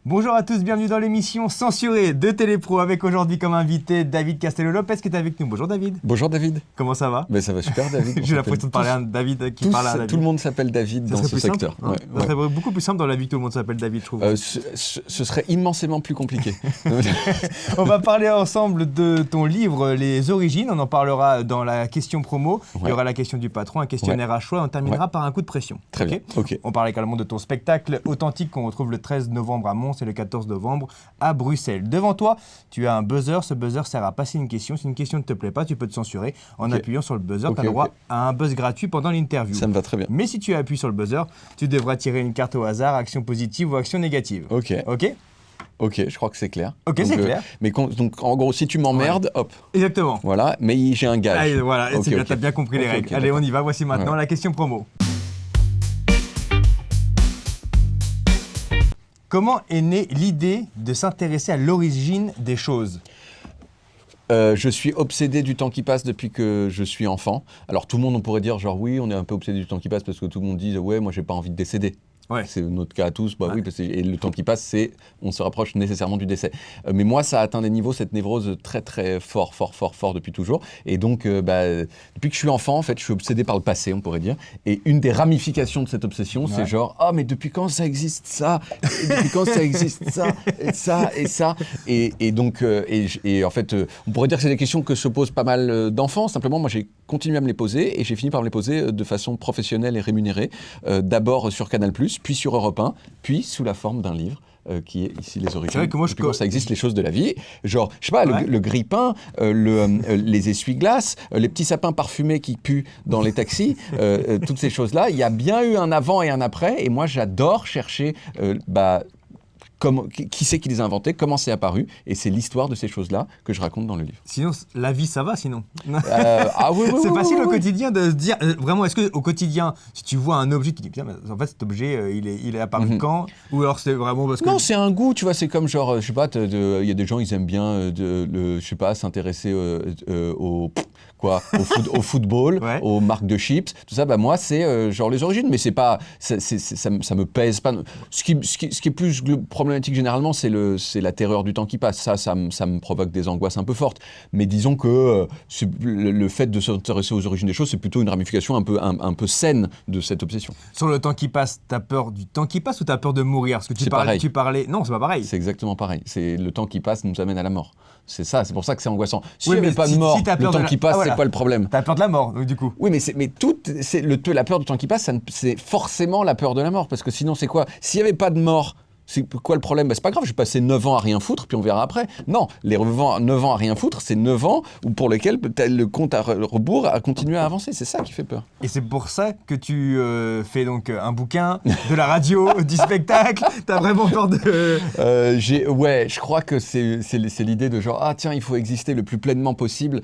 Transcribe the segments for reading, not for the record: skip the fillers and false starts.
Bonjour à tous, bienvenue dans l'émission Censurée de Télépro avec aujourd'hui comme invité David Castello-Lopez qui est avec nous. Bonjour David. Bonjour David. Comment ça va? Ça va super David. J'ai l'impression de parler à un David qui parle à David. Tout le monde s'appelle David dans ce secteur. Simple, hein. Ça serait beaucoup plus simple dans la vie que tout le monde s'appelle David, je trouve. Ce serait immensément plus compliqué. On va parler ensemble de ton livre Les Origines, on en parlera dans la question promo. Il y aura la question du patron, un questionnaire à choix, on terminera par un coup de pression. Très bien, ok. On parle également de ton spectacle authentique qu'on retrouve le 13 novembre à Mons et le 14 novembre à Bruxelles. Devant toi, tu as un buzzer. Ce buzzer sert à passer une question. Si une question ne te plaît pas, tu peux te censurer en appuyant sur le buzzer. Tu as le droit à un buzz gratuit pendant l'interview. Ça me va très bien. Mais si tu appuies sur le buzzer, tu devras tirer une carte au hasard, action positive ou action négative. Ok. Ok ? Ok, je crois que c'est clair. Ok, donc, c'est clair. Mais donc, en gros, si tu m'emmerdes, hop. Exactement. Voilà, mais j'ai un gage. Allez, voilà, c'est bien, t'as bien compris les règles. Allez, on y va. Voici maintenant la question promo. Comment est née l'idée de s'intéresser à l'origine des choses ? Je suis obsédé du temps qui passe depuis que je suis enfant. Alors tout le monde, on pourrait dire genre oui, on est un peu obsédé du temps qui passe parce que tout le monde dit ouais, moi j'ai pas envie de décéder. Ouais. C'est notre cas à tous, oui, et le temps qui passe, on se rapproche nécessairement du décès. Mais moi, ça a atteint des niveaux, cette névrose, très très fort depuis toujours. Et donc, depuis que je suis enfant, en fait, je suis obsédé par le passé, on pourrait dire. Et une des ramifications de cette obsession, c'est genre, oh, mais depuis quand ça existe ça ? Et depuis quand ça existe ça ? Et ça, et ça. Et donc, en fait, on pourrait dire que c'est des questions que se posent pas mal d'enfants. Simplement, moi, j'ai continué à me les poser et j'ai fini par me les poser de façon professionnelle et rémunérée. D'abord sur Canal+, puis sur Europe 1, puis sous la forme d'un livre qui est ici Les Origines. C'est vrai que moi, quand ça existe, les choses de la vie, genre, je sais pas, le grille-pain, les essuie-glaces, les petits sapins parfumés qui puent dans les taxis, toutes ces choses-là, il y a bien eu un avant et un après, et moi j'adore chercher qui c'est qui les a inventés, comment c'est apparu, et c'est l'histoire de ces choses-là que je raconte dans le livre. Sinon, la vie, ça va, sinon. Oui, c'est facile oui. Au quotidien de se dire, vraiment, est-ce qu'au quotidien, si tu vois un objet, tu te dis, putain, mais en fait, cet objet, il est apparu quand ? Ou alors c'est vraiment parce que... Non, c'est un goût, tu vois, c'est comme genre, je sais pas, il y a des gens, ils aiment bien, je sais pas, s'intéresser au football, aux marques de chips, tout ça, moi, c'est genre les origines, mais c'est pas, ça me pèse pas. Ce qui est plus problématique généralement, c'est la terreur du temps qui passe. Ça me provoque des angoisses un peu fortes. Mais disons que le fait de s'intéresser aux origines des choses, c'est plutôt une ramification un peu saine de cette obsession. Sur le temps qui passe, t'as peur du temps qui passe ou t'as peur de mourir ? Parce que tu parlais... Non, c'est pas pareil. C'est exactement pareil. C'est le temps qui passe nous amène à la mort. C'est ça, c'est pour ça que c'est angoissant. S'il n'y avait pas de mort, le temps qui passe, c'est quoi le problème ? T'as peur de la mort, donc du coup. Oui, la peur du temps qui passe, c'est forcément la peur de la mort. Parce que sinon, c'est quoi ? S'il n'y avait pas de mort, c'est quoi le problème ? C'est pas grave, je vais passer 9 ans à rien foutre, puis on verra après. Non, les 9 ans à rien foutre, c'est 9 ans pour lesquels le compte à rebours a continué à avancer. C'est ça qui fait peur. Et c'est pour ça que tu fais donc un bouquin, de la radio, du spectacle. T'as vraiment peur de... je crois que c'est l'idée de genre, ah tiens, il faut exister le plus pleinement possible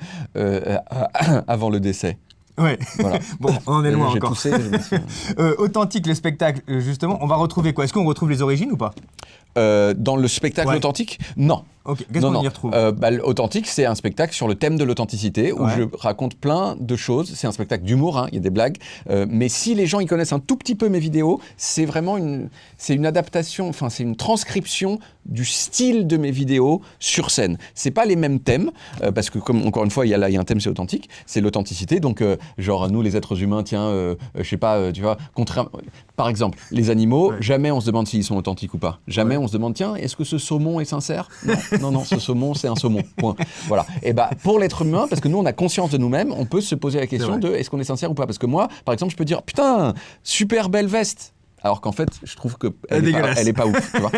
avant le décès. Ouais, voilà. Bon, on en est loin encore. Toussé, authentique, le spectacle, justement, on va retrouver quoi ? Est-ce qu'on retrouve les origines ou pas ? Dans le spectacle authentique ? Non. Ok, qu'est-ce qu'on y retrouve ? Authentique, c'est un spectacle sur le thème de l'authenticité où je raconte plein de choses. C'est un spectacle d'humour, il y a des blagues. Mais si les gens ils connaissent un tout petit peu mes vidéos, c'est vraiment une adaptation, enfin c'est une transcription du style de mes vidéos sur scène. C'est pas les mêmes thèmes, parce que comme encore une fois, il y a un thème, c'est authentique, c'est l'authenticité. Donc genre nous les êtres humains, tiens, je sais pas, tu vois, par exemple, les animaux, jamais on se demande s'ils sont authentiques ou pas. Jamais on se demande, tiens, est-ce que ce saumon est sincère ? Non, ce saumon, c'est un saumon. Point. Voilà. Et pour l'être humain, parce que nous, on a conscience de nous-mêmes, on peut se poser la question de est-ce qu'on est sincère ou pas ? Parce que moi, par exemple, je peux dire, putain, super belle veste. Alors qu'en fait, je trouve qu'elle est pas ouf. Tu vois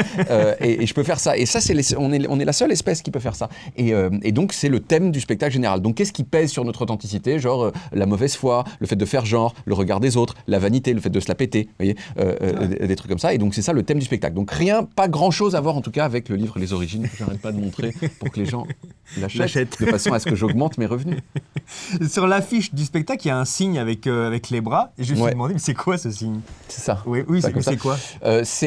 et je peux faire ça. Et ça, on est la seule espèce qui peut faire ça. Et donc, c'est le thème du spectacle général. Donc, qu'est-ce qui pèse sur notre authenticité ? Genre la mauvaise foi, le fait de faire genre, le regard des autres, la vanité, le fait de se la péter, vous voyez, des trucs comme ça. Et donc, c'est ça le thème du spectacle. Donc, pas grand-chose à voir en tout cas avec le livre Les Origines que j'arrête pas de montrer pour que les gens l'achètent de façon à ce que j'augmente mes revenus. Sur l'affiche du spectacle, il y a un signe avec les bras. Et je me suis demandé, mais c'est quoi ce signe ? C'est ça. Oui, c'est quoi ?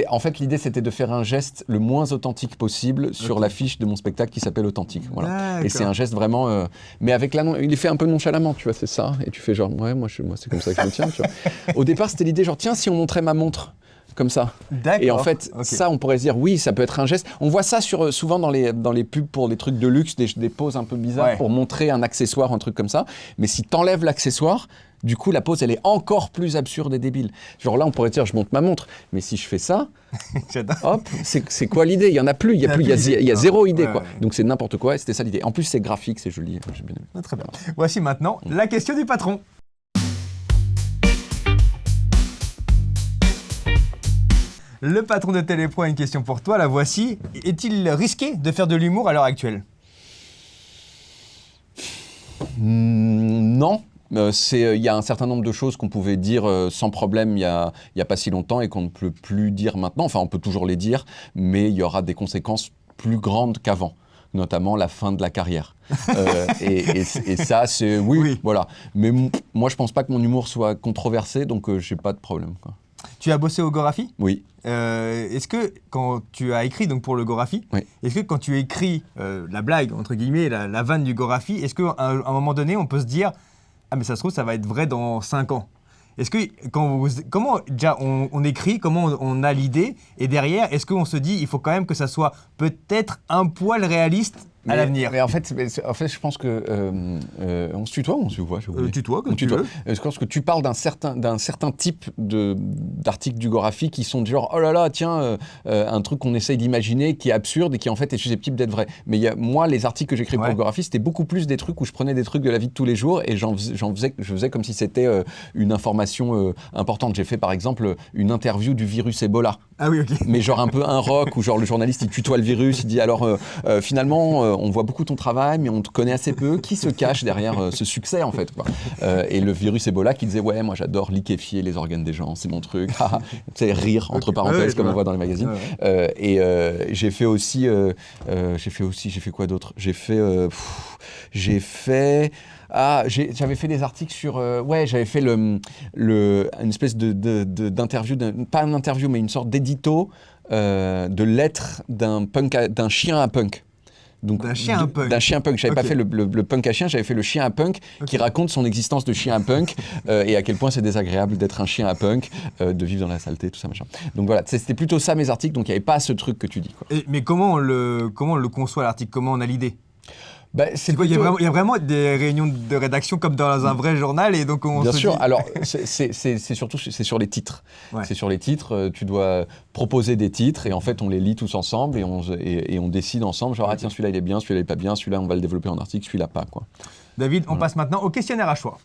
En fait, l'idée, c'était de faire un geste le moins authentique possible sur l'affiche de mon spectacle qui s'appelle Authentique. Voilà. Et c'est un geste vraiment... mais avec il est fait un peu nonchalamment, tu vois, c'est ça. Et tu fais genre, moi c'est comme ça que je le tiens, tu vois. Au départ, c'était l'idée, genre, tiens, si on montrait ma montre comme ça. D'accord. Et en fait, Ok. ça, on pourrait se dire, oui, ça peut être un geste. On voit ça souvent dans les pubs pour des trucs de luxe, des poses un peu bizarres Ouais. pour montrer un accessoire, un truc comme ça. Mais si t'enlèves l'accessoire, du coup, la pose, elle est encore plus absurde et débile. Genre là, on pourrait dire, je monte ma montre. Mais si je fais ça, J'adore. hop, c'est quoi l'idée? Il n'y en a plus, il y a zéro idée, Ouais, quoi. ouais. Donc c'est n'importe quoi, et c'était ça l'idée. En plus, c'est graphique, c'est joli. J'ai bien aimé. Ah, très bien. Voici maintenant la question du patron. Le patron de Télépro a une question pour toi, la voici. Est-il risqué de faire de l'humour à l'heure actuelle? Non. Il y a un certain nombre de choses qu'on pouvait dire sans problème il y a pas si longtemps et qu'on ne peut plus dire maintenant. Enfin, on peut toujours les dire, mais il y aura des conséquences plus grandes qu'avant, notamment la fin de la carrière. Et ça, c'est... Oui, voilà. Mais moi, je pense pas que mon humour soit controversé, donc j'ai pas de problème, quoi. Tu as bossé au Gorafi? Oui. Est-ce que quand tu as écrit donc pour le Gorafi, Oui. est-ce que quand tu écris la blague, entre guillemets, la vanne du Gorafi, est-ce qu'à un moment donné, on peut se dire « Ah mais ça se trouve, ça va être vrai dans 5 ans ». Est-ce que, comment déjà on écrit, comment on a l'idée, et derrière, est-ce qu'on se dit il faut quand même que ça soit peut-être un poil réaliste à l'avenir? Mais en fait, je pense que on se tutoie ou on se voit? Tutoie, comme On tu tutoie. veux. Je pense que tu parles d'un certain type d'articles du Gorafi qui sont du genre oh là là, tiens, un truc qu'on essaye d'imaginer qui est absurde et qui en fait est susceptible d'être vrai. Mais moi, les articles que j'écris pour le Gorafi, c'était beaucoup plus des trucs où je prenais des trucs de la vie de tous les jours et je faisais comme si c'était une information importante. J'ai fait par exemple une interview du virus Ebola. Ah oui, ok. Mais genre un peu un rock où genre le journaliste il tutoie le virus, il dit alors finalement on voit beaucoup ton travail mais on te connaît assez peu, qui se cache derrière ce succès en fait quoi. Et le virus Ebola qui disait ouais moi j'adore liquéfier les organes des gens, c'est mon truc, tu sais rire entre parenthèses comme on voit dans les magazines. J'ai fait aussi, j'ai fait quoi d'autre? J'avais fait des articles sur... j'avais fait une espèce d'interview, pas une interview, mais une sorte d'édito de lettres d'un chien à punk. Donc, d'un chien à punk. D'un chien punk. J'avais pas fait le punk à chien, j'avais fait le chien à punk qui raconte son existence de chien à punk et à quel point c'est désagréable d'être un chien à punk, de vivre dans la saleté, tout ça machin. Donc voilà, c'était plutôt ça mes articles, donc il n'y avait pas ce truc que tu dis, quoi. Mais comment on le conçoit l'article? Comment on a l'idée? C'est quoi, il y a vraiment des réunions de rédaction comme dans un vrai journal et donc on Bien se sûr, dit... alors c'est surtout sur les titres. Ouais. C'est sur les titres, tu dois proposer des titres et en fait on les lit tous ensemble et on décide ensemble genre ah tiens celui-là il est bien, celui-là il est pas bien, celui-là on va le développer en article, celui-là pas quoi. David, on passe maintenant au questionnaire à choix.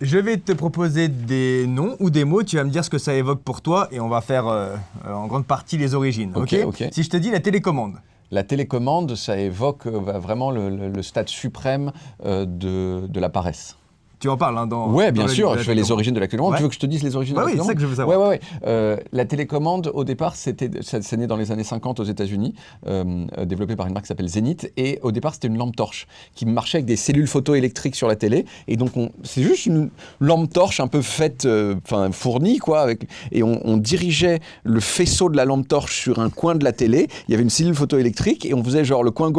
Je vais te proposer des noms ou des mots, tu vas me dire ce que ça évoque pour toi et on va faire en grande partie les origines. Ok. Si je te dis la télécommande. La télécommande, ça évoque vraiment le stade suprême de la paresse. Tu en parles dans... Ouais, bien sûr, je fais les origines de la télécommande. Ouais. Tu veux que je te dise les origines de la télécommande? Oui, c'est ça que je veux savoir. Ouais. La télécommande, au départ, c'est né dans les années 50 aux États-Unis, développé par une marque qui s'appelle Zenith. Et au départ, c'était une lampe torche qui marchait avec des cellules photoélectriques sur la télé. Et donc, c'est juste une lampe torche un peu faite, fournie, quoi. Et on dirigeait le faisceau de la lampe torche sur un coin de la télé. Il y avait une cellule photoélectrique et on faisait genre le coin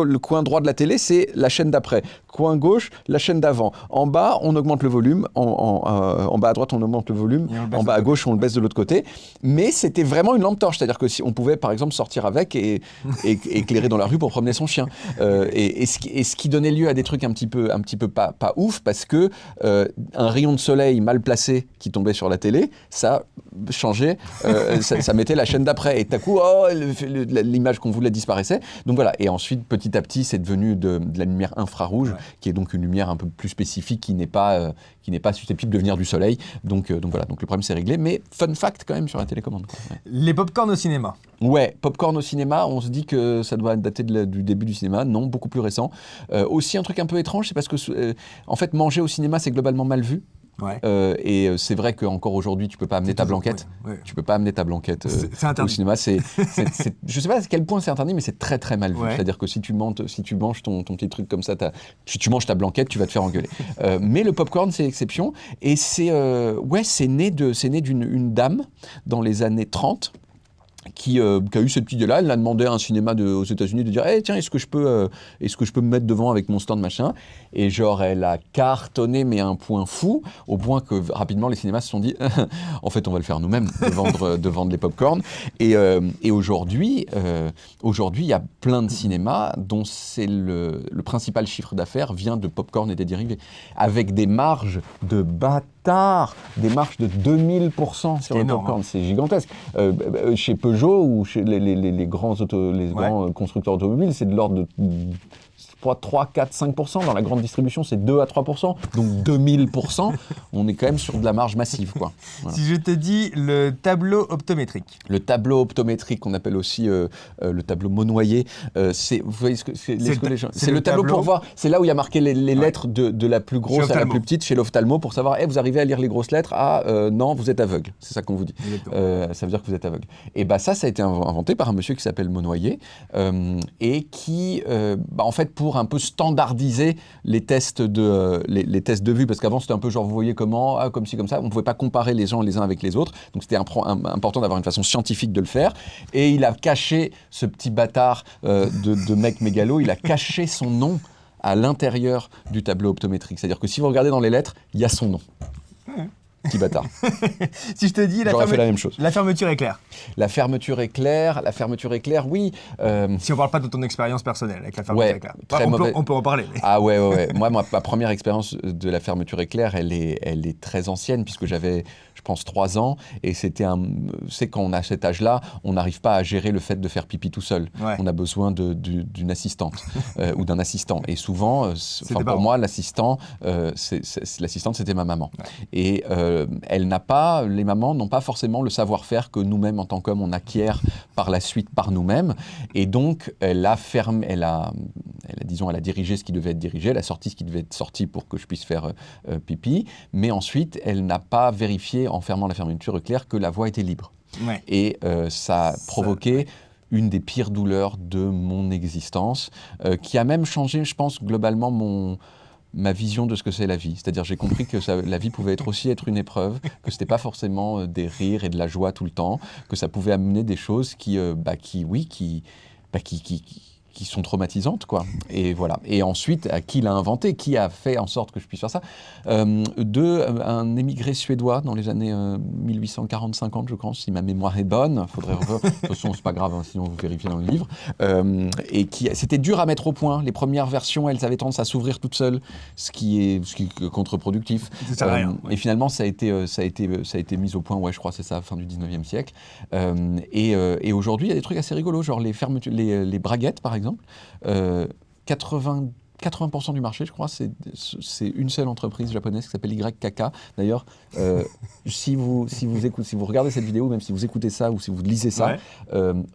droit de la télé, c'est la chaîne d'après. Coin gauche, la chaîne d'avant. En bas, on augmente le volume, en bas à droite on augmente le volume, en bas à gauche on le baisse de l'autre côté, mais c'était vraiment une lampe torche, c'est-à-dire que si on pouvait par exemple sortir avec et éclairer dans la rue pour promener son chien, et ce qui donnait lieu à des trucs un petit peu pas ouf, parce que un rayon de soleil mal placé qui tombait sur la télé, ça changeait, ça mettait la chaîne d'après, et tout à coup l'image qu'on voulait disparaissait, donc voilà, et ensuite petit à petit c'est devenu de la lumière infrarouge, qui est donc une lumière un peu plus spécifique qui n'est pas susceptible de venir du soleil. Donc voilà, donc le problème c'est réglé. Mais fun fact quand même sur la télécommande. Ouais. Les pop-corn au cinéma. Ouais, pop-corn au cinéma, on se dit que ça doit dater du début du cinéma. Non, beaucoup plus récent. Aussi un truc un peu étrange, c'est parce que en fait manger au cinéma c'est globalement mal vu. Ouais. Et c'est vrai qu'encore aujourd'hui, tu peux pas amener ta blanquette. Ouais. Tu peux pas amener ta blanquette au cinéma. Je sais pas à quel point c'est interdit, mais c'est très très mal vu. Ouais. C'est-à-dire que si tu manges ton petit truc comme ça, tu manges ta blanquette, tu vas te faire engueuler. Mais le popcorn, c'est l'exception. Et c'est né d'une dame dans les années 30. qui a eu cette petite idée-là. Elle a demandé à un cinéma aux États-Unis de dire hey, tiens, est-ce que je peux me mettre devant avec mon stand machin. Et genre, elle a cartonné, mais à un point fou, au point que rapidement les cinémas se sont dit en fait, on va le faire nous-mêmes, de vendre les pop-corn. Et aujourd'hui, il y a plein de cinémas dont c'est le principal chiffre d'affaires vient de pop-corn et des dérivés, avec des marges de bâtard, des marges de 2000% sur le pop-corn. C'est gigantesque. Chez Peugeot ou chez les grands constructeurs automobiles, c'est de l'ordre de 3, 4, 5%. Dans la grande distribution, c'est 2 à 3%. Donc 2000%, on est quand même sur de la marge massive, quoi. Voilà. Si je te dis le tableau optométrique. Le tableau optométrique, qu'on appelle aussi le tableau Monnoyer, vous voyez ce que c'est le tableau pour voir, c'est là où il y a marqué les lettres de la plus grosse à la plus petite chez l'ophtalmo pour savoir, vous arrivez à lire les grosses lettres, non, vous êtes aveugle. C'est ça qu'on vous dit. Ça veut dire que vous êtes aveugle. Et ça a été inventé par un monsieur qui s'appelle Monnoyer et qui, en fait, pour un peu standardiser les tests de vue, parce qu'avant c'était un peu genre vous voyez comment, comme ci comme ça, on ne pouvait pas comparer les gens les uns avec les autres, donc c'était important d'avoir une façon scientifique de le faire, et il a caché, ce petit bâtard de mec mégalo, il a caché son nom à l'intérieur du tableau optométrique, c'est-à-dire que si vous regardez dans les lettres, il y a son nom. Petit bâtard. Si je te dis j'aurais fait la même chose. La fermeture éclair. La fermeture éclair, oui. Si on parle pas de ton expérience personnelle avec la fermeture éclair. On peut en parler. Mais... Ah ouais. Moi, ma première expérience de la fermeture éclair, elle est très ancienne puisque j'avais, je pense, 3 ans et c'est quand on a cet âge-là, on n'arrive pas à gérer le fait de faire pipi tout seul. Ouais. On a besoin d'une assistante ou d'un assistant. Et souvent, pour moi, l'assistante, c'était ma maman. Ouais. Et les mamans n'ont pas forcément le savoir-faire que nous-mêmes, en tant qu'hommes, on acquiert par la suite par nous-mêmes. Et donc, elle a dirigé ce qui devait être dirigé, elle a sorti ce qui devait être sorti pour que je puisse faire pipi. Mais ensuite, elle n'a pas vérifié, en fermant la fermeture éclair, que la voie était libre. Ouais. Et ça a provoqué une des pires douleurs de mon existence, qui a même changé, je pense, globalement, ma vision de ce que c'est la vie. C'est-à-dire, j'ai compris que la vie pouvait aussi être une épreuve, que c'était pas forcément des rires et de la joie tout le temps, que ça pouvait amener des choses qui sont traumatisantes, quoi. Et voilà. Et ensuite, qui l'a inventé, qui a fait en sorte que je puisse faire ça, un émigré suédois dans les années 1840-50, je pense, si ma mémoire est bonne. Faudrait de toute façon, c'est pas grave, hein, sinon vous vérifiez dans le livre. Et c'était dur à mettre au point. Les premières versions, elles avaient tendance à s'ouvrir toutes seules, ce qui est contre-productif. Et finalement, ça a été mis au point, ouais, je crois, c'est ça, fin du 19e siècle. Et aujourd'hui, il y a des trucs assez rigolos, genre les braguettes, par exemple. 80% du marché, je crois, c'est une seule entreprise japonaise qui s'appelle YKK. D'ailleurs, si vous regardez cette vidéo, même si vous écoutez ça ou si vous lisez ça,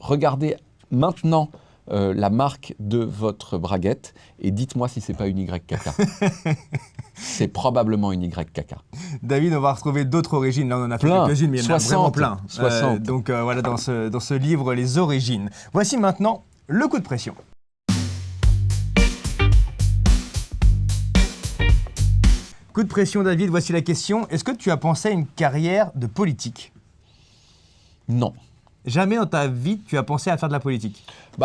regardez maintenant la marque de votre braguette et dites-moi si c'est pas une YKK. C'est probablement une YKK. David, on va retrouver d'autres origines. Là, on en a fait quelques-unes, mais il y en a vraiment plein. 60. Donc voilà, dans ce livre, les origines. Voici maintenant le coup de pression. Coup de pression, David, voici la question. Est-ce que tu as pensé à une carrière de politique ? Non. Jamais dans ta vie, tu as pensé à faire de la politique ?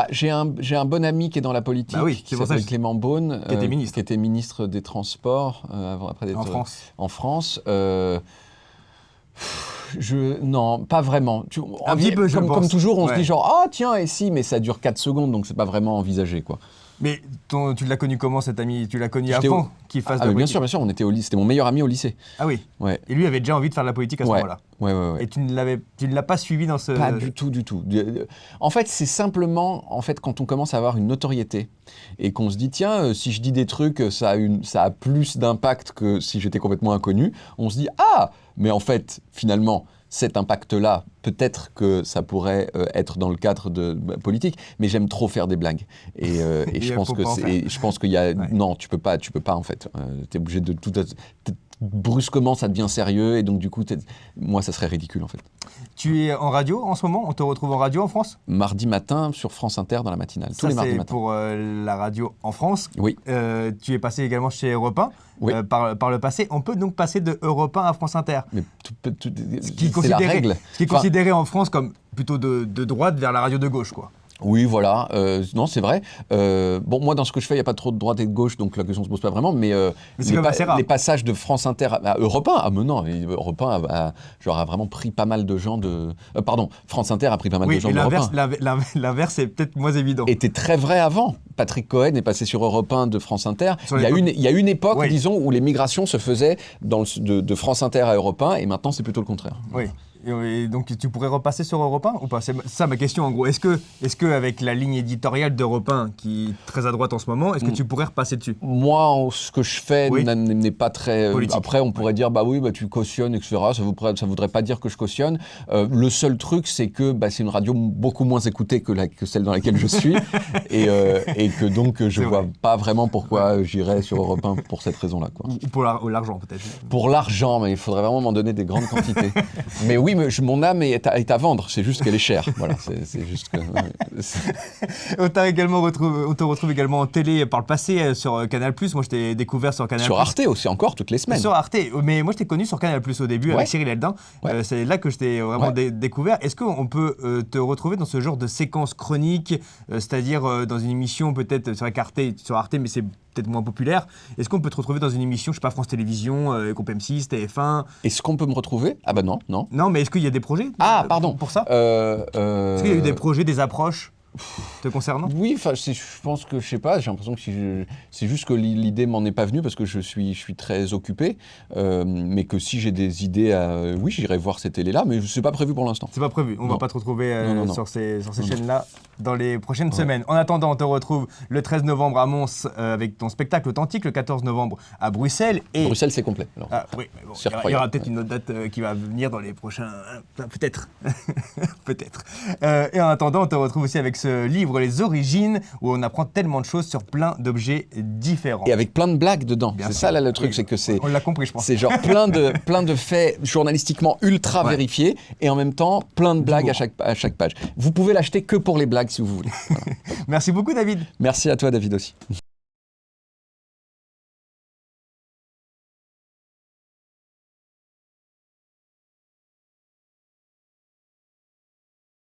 J'ai un bon ami qui est dans la politique, qui s'appelle Clément Beaune, qui était ministre des Transports après d'être en France. Non, pas vraiment. Comme toujours, on se dit genre, tiens, et si, mais ça dure 4 secondes, donc c'est pas vraiment envisagé, quoi. Mais tu l'as connu comment, cet ami ? Tu l'as connu avant qu'il fasse de la politique ? Bien sûr, on était au lycée. C'était mon meilleur ami au lycée. Ah oui. Ouais. Et lui avait déjà envie de faire de la politique à ce moment-là. Ouais. Et tu ne l'as pas suivi dans ce... Pas du tout. En fait, c'est simplement, quand on commence à avoir une notoriété et qu'on se dit, tiens, si je dis des trucs, ça a plus d'impact que si j'étais complètement inconnu, on se dit, mais en fait, finalement, cet impact-là, peut-être que ça pourrait être dans le cadre de politique, mais j'aime trop faire des blagues. Et je pense qu'il y a... Non, tu peux pas en fait. T'es obligé de tout... brusquement, ça devient sérieux, et donc du coup, moi, ça serait ridicule en fait. Tu es en radio en ce moment? On te retrouve en radio en France? Mardi matin sur France Inter dans la matinale, tous les mardis matins. Pour la radio en France. Oui. Tu es passé également chez Europe 1 oui. Par le passé. On peut donc passer de Europe 1 à France Inter. Mais c'est la règle. Ce qui est considéré en France comme plutôt de droite vers la radio de gauche, quoi. Oui, voilà. Non, c'est vrai. Bon, moi, dans ce que je fais, il n'y a pas trop de droite et de gauche, donc la question ne se pose pas vraiment. Mais les passages de France Inter à Europe 1, ah mais non, Europe 1 a vraiment pris pas mal de gens de... pardon, France Inter a pris pas mal de gens d'Europe 1. L'inverse est peut-être moins évident. Était très vrai avant. Patrick Cohen est passé sur Europe 1 de France Inter. Il y a une époque, oui, disons, où les migrations se faisaient de France Inter à Europe 1, et maintenant, c'est plutôt le contraire. Oui. Et donc tu pourrais repasser sur Europe 1 ou pas? C'est ça ma question en gros. Est-ce que avec la ligne éditoriale d'Europe 1 qui est très à droite en ce moment, est-ce que tu pourrais repasser dessus? Moi, ce que je fais n'est pas très politique. Après, on pourrait dire bah oui, tu cautionnes, etc. Ça voudrait pas dire que je cautionne. Le seul truc, c'est que c'est une radio beaucoup moins écoutée que celle dans laquelle je suis, et que donc je vois pas vraiment pourquoi j'irais sur Europe 1 pour cette raison-là, quoi. Ou pour l'argent peut-être. Pour l'argent, mais il faudrait vraiment m'en donner des grandes quantités. Mais oui, mon âme est à vendre, c'est juste qu'elle est chère. Voilà, c'est juste que... On te retrouve également en télé par le passé sur Canal+. Moi, je t'ai découvert sur Canal+. Sur Arte aussi, encore, toutes les semaines. Sur Arte, mais moi, je t'ai connu sur Canal+, au début, avec Cyril Eldin. C'est là que je t'ai vraiment découvert. Est-ce qu'on peut te retrouver dans ce genre de séquence chronique, c'est-à-dire dans une émission, peut-être, sur Arte, mais c'est peut-être moins populaire. Est-ce qu'on peut te retrouver dans une émission, je sais pas, France Télévisions, Groupe M6, TF1? Est-ce qu'on peut me retrouver? Ah bah non. Non, mais est-ce qu'il y a des projets pardon. Pour ça? Est-ce qu'il y a eu des projets, des approches te concernant? Oui, je pense que, je sais pas, j'ai l'impression que c'est juste que l'idée m'en est pas venue parce que je suis très occupé, mais que si j'ai des idées, oui, j'irai voir ces télés-là, mais c'est pas prévu pour l'instant. C'est pas prévu, on va pas te retrouver sur ces chaînes-là dans les prochaines semaines. En attendant, on te retrouve le 13 novembre à Mons avec ton spectacle authentique, le 14 novembre à Bruxelles. Et... Bruxelles, c'est complet. Alors. Ah, oui, mais bon, il y aura peut-être une autre date qui va venir dans les prochains... peut-être. Peut-être. Et en attendant, on te retrouve aussi avec ce livre Les Origines, où on apprend tellement de choses sur plein d'objets différents. Et avec plein de blagues dedans. C'est ça là le truc, c'est que c'est... On l'a compris, je pense. C'est genre plein de faits journalistiquement ultra vérifiés, et en même temps plein de blagues à chaque page. Vous pouvez l'acheter que pour les blagues si vous voulez. Voilà. Merci beaucoup, David. Merci à toi, David, aussi.